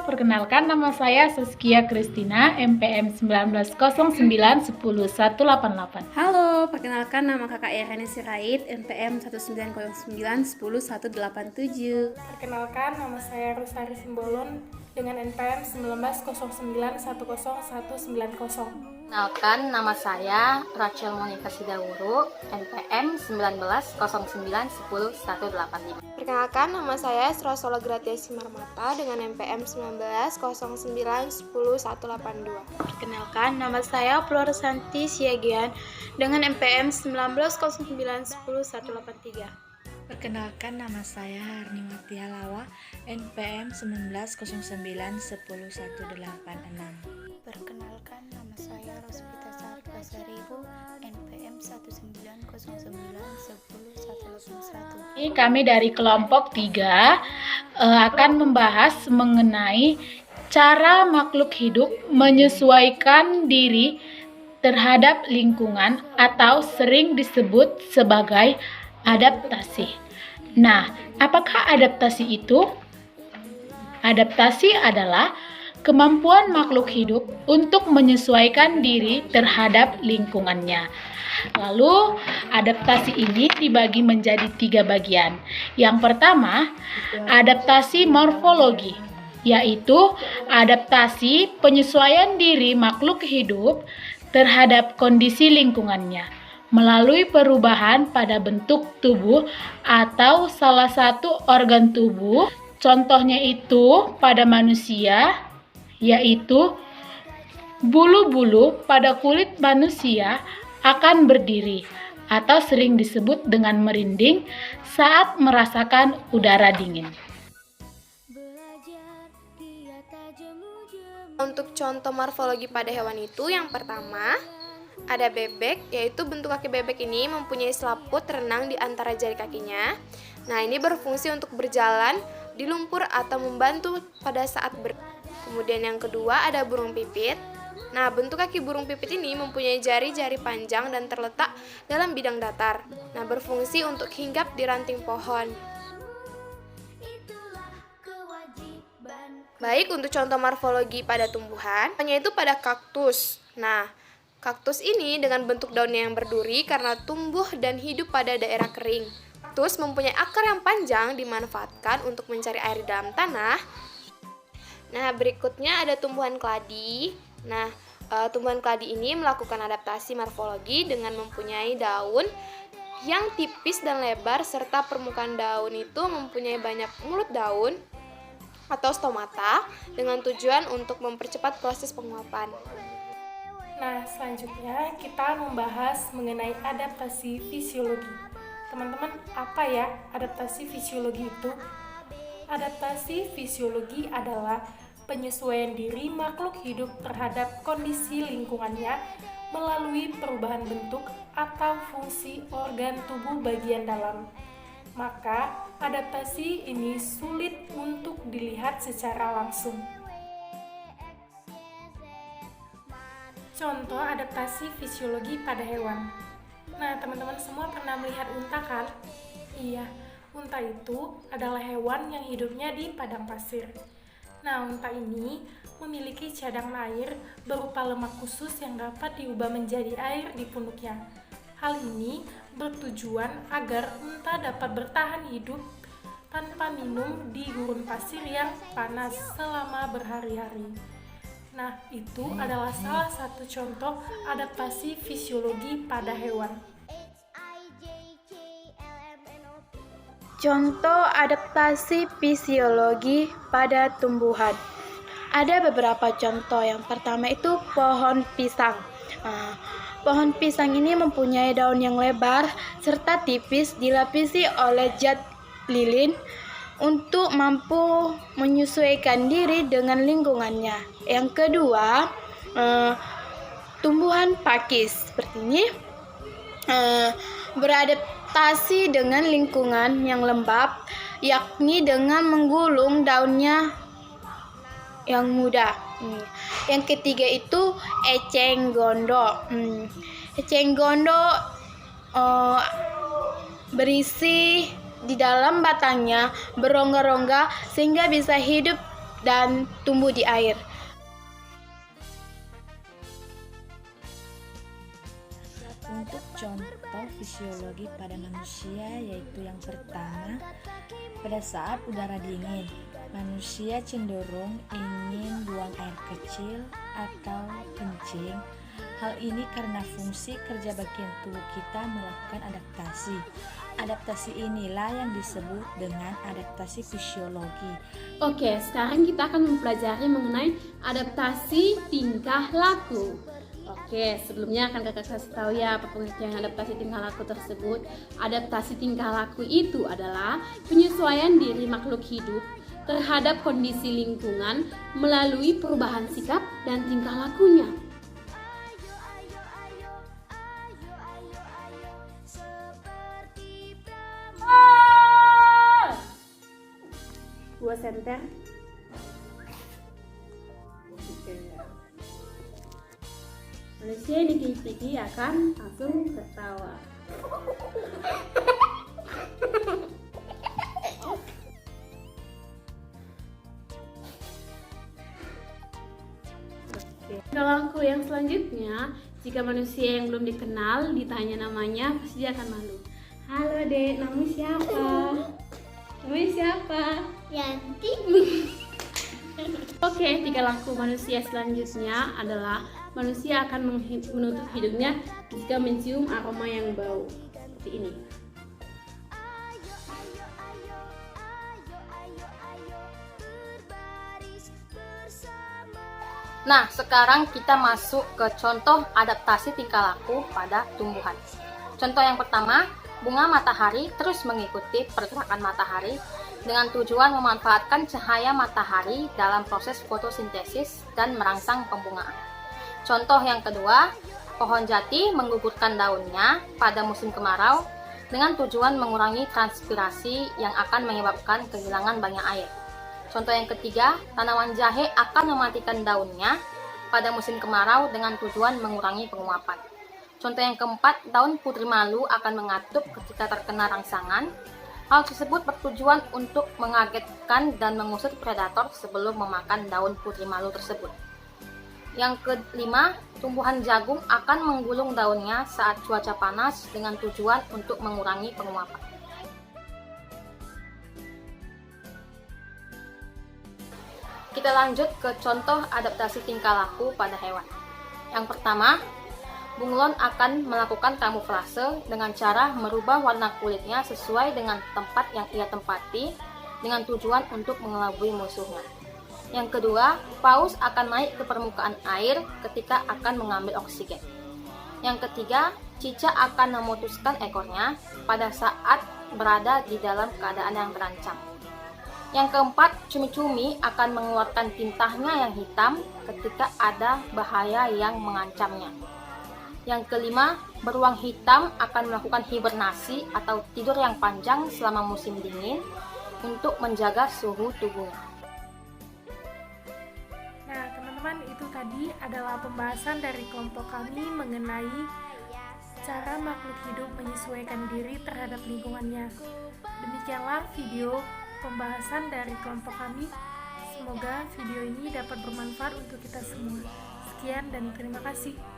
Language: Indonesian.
perkenalkan nama saya Saskia Kristina, MPM 1909101188. Halo, perkenalkan nama kakak Irene Sirait, MPM 1909111187. Perkenalkan, nama saya Rosari Simbolon dengan NPM 1909101190. Perkenalkan, nama saya Rachel Monika Sidawuru, NPM 1909101185. Perkenalkan, nama saya Srasola Gratia Simarmata dengan NPM 1909101182. Perkenalkan, nama saya Florsanti Siagian dengan NPM 1909101183. Perkenalkan, nama saya Harniwati Halawa, NPM 1909101186. Perkenalkan, nama saya Rospita Saat Basaribu, NPM 1909101181. Ini kami dari kelompok 3 akan membahas mengenai cara makhluk hidup menyesuaikan diri terhadap lingkungan atau sering disebut sebagai adaptasi. Nah, apakah adaptasi itu? Adaptasi adalah kemampuan makhluk hidup untuk menyesuaikan diri terhadap lingkungannya. Lalu, adaptasi ini dibagi menjadi 3 bagian. Yang pertama, adaptasi morfologi, yaitu adaptasi penyesuaian diri makhluk hidup terhadap kondisi lingkungannya melalui perubahan pada bentuk tubuh atau salah satu organ tubuh. Contohnya itu pada manusia, yaitu bulu-bulu pada kulit manusia akan berdiri atau sering disebut dengan merinding saat merasakan udara dingin. Untuk contoh morfologi pada hewan itu, yang pertama ada bebek, yaitu bentuk kaki bebek ini mempunyai selaput renang di antara jari kakinya. Nah, ini berfungsi untuk berjalan di lumpur atau membantu pada saat Kemudian yang kedua ada burung pipit. Nah, bentuk kaki burung pipit ini mempunyai jari-jari panjang dan terletak dalam bidang datar. Nah, berfungsi untuk hinggap di ranting pohon. Baik, untuk contoh morfologi pada tumbuhan, yaitu pada kaktus. Nah, kaktus ini dengan bentuk daunnya yang berduri karena tumbuh dan hidup pada daerah kering. Kaktus mempunyai akar yang panjang dimanfaatkan untuk mencari air di dalam tanah. Nah, berikutnya ada tumbuhan keladi. Nah, tumbuhan keladi ini melakukan adaptasi morfologi dengan mempunyai daun yang tipis dan lebar serta permukaan daun itu mempunyai banyak mulut daun atau stomata dengan tujuan untuk mempercepat proses penguapan. Nah, selanjutnya kita membahas mengenai adaptasi fisiologi. Teman-teman, apa ya adaptasi fisiologi itu? Adaptasi fisiologi adalah penyesuaian diri makhluk hidup terhadap kondisi lingkungannya melalui perubahan bentuk atau fungsi organ tubuh bagian dalam. Maka, adaptasi ini sulit untuk dilihat secara langsung. Contoh adaptasi fisiologi pada hewan. Nah, teman-teman semua pernah melihat unta kan? Iya, unta itu adalah hewan yang hidupnya di padang pasir. Nah, unta ini memiliki cadangan air berupa lemak khusus yang dapat diubah menjadi air di punuknya. Hal ini bertujuan agar unta dapat bertahan hidup tanpa minum di gurun pasir yang panas selama berhari-hari. Nah, itu adalah salah satu contoh adaptasi fisiologi pada hewan. Contoh adaptasi fisiologi pada tumbuhan. Ada beberapa contoh. Yang pertama itu pohon pisang. Pohon pisang ini mempunyai daun yang lebar serta tipis dilapisi oleh zat lilin untuk mampu menyesuaikan diri dengan lingkungannya. Yang kedua, tumbuhan pakis seperti ini beradaptasi dengan lingkungan yang lembab, yakni dengan menggulung daunnya yang muda. Yang ketiga itu eceng gondok. Eceng gondok berisi di dalam batangnya berongga-rongga sehingga bisa hidup dan tumbuh di air. Untuk contoh fisiologi pada manusia yaitu yang pertama, pada saat udara dingin, manusia cenderung ingin buang air kecil atau kencing. Hal ini karena fungsi kerja bagian tubuh kita melakukan adaptasi. Adaptasi inilah yang disebut dengan adaptasi fisiologi. Oke, sekarang kita akan mempelajari mengenai adaptasi tingkah laku. Oke, sebelumnya akan kakak kasih tahu ya apa pengertian adaptasi tingkah laku tersebut. Adaptasi tingkah laku itu adalah penyesuaian diri makhluk hidup terhadap kondisi lingkungan melalui perubahan sikap dan tingkah lakunya. Dua senter. Manusia yang dikiki akan langsung tertawa. Tingkah laku yang selanjutnya, jika manusia yang belum dikenal ditanya namanya, pasti dia akan malu. Halo dek, namanya siapa? Namanya siapa? Yanti. Oke, tingkah laku manusia selanjutnya adalah manusia akan menutup hidungnya jika mencium aroma yang bau. Seperti ini. Nah, sekarang kita masuk ke contoh adaptasi tingkah laku pada tumbuhan. Contoh yang pertama, bunga matahari terus mengikuti pergerakan matahari dengan tujuan memanfaatkan cahaya matahari dalam proses fotosintesis dan merangsang pembungaan. Contoh yang kedua, pohon jati menggugurkan daunnya pada musim kemarau dengan tujuan mengurangi transpirasi yang akan menyebabkan kehilangan banyak air. Contoh yang ketiga, tanaman jahe akan mematikan daunnya pada musim kemarau dengan tujuan mengurangi penguapan. Contoh yang keempat, daun putri malu akan mengatup ketika terkena rangsangan. Hal tersebut bertujuan untuk mengagetkan dan mengusir predator sebelum memakan daun putri malu tersebut. Yang kelima, tumbuhan jagung akan menggulung daunnya saat cuaca panas dengan tujuan untuk mengurangi penguapan. Kita lanjut ke contoh adaptasi tingkah laku pada hewan. Yang pertama, bunglon akan melakukan kamuflase dengan cara merubah warna kulitnya sesuai dengan tempat yang ia tempati dengan tujuan untuk mengelabui musuhnya. Yang kedua, paus akan naik ke permukaan air ketika akan mengambil oksigen. Yang ketiga, cicak akan memutuskan ekornya pada saat berada di dalam keadaan yang terancam. Yang keempat, cumi-cumi akan mengeluarkan tintahnya yang hitam ketika ada bahaya yang mengancamnya. Yang kelima, beruang hitam akan melakukan hibernasi atau tidur yang panjang selama musim dingin untuk menjaga suhu tubuhnya. Nah, teman-teman, itu tadi adalah pembahasan dari kelompok kami mengenai cara makhluk hidup menyesuaikan diri terhadap lingkungannya. Demikianlah video pembahasan dari kelompok kami. Semoga video ini dapat bermanfaat untuk kita semua. Sekian dan terima kasih.